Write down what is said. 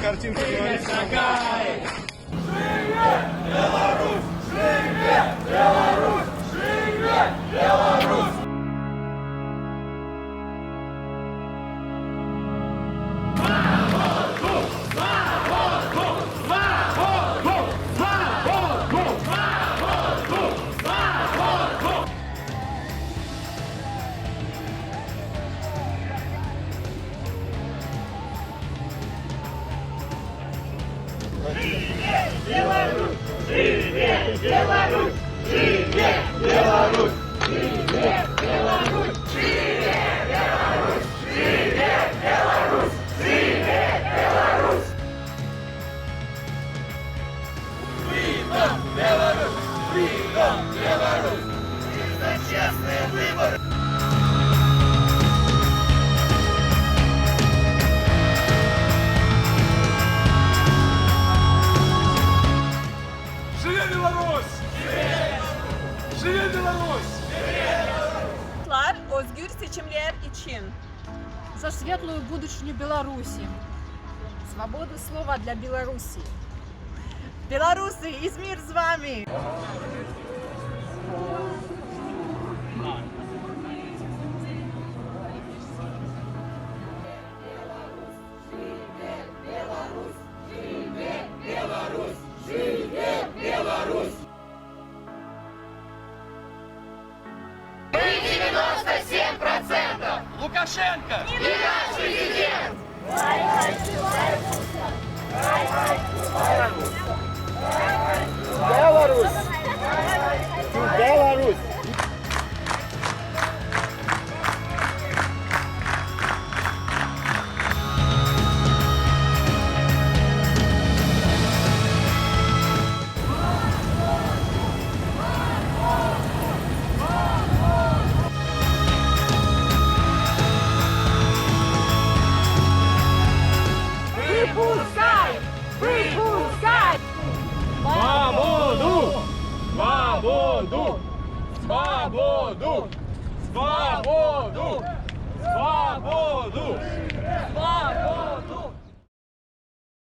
картинка говорит. Живе Беларусь! Живе Беларусь! Özgür seçimler için. За светлую будущую Беларуси. Свободу слова для Беларуси. Белорусы, Измир с вами! Лукашенко! Не наш президент! Беларусь! Беларусь! Выпускай! Выпускай! Свободу! Свободу! Свободу! Свободу! Свободу! Свободу!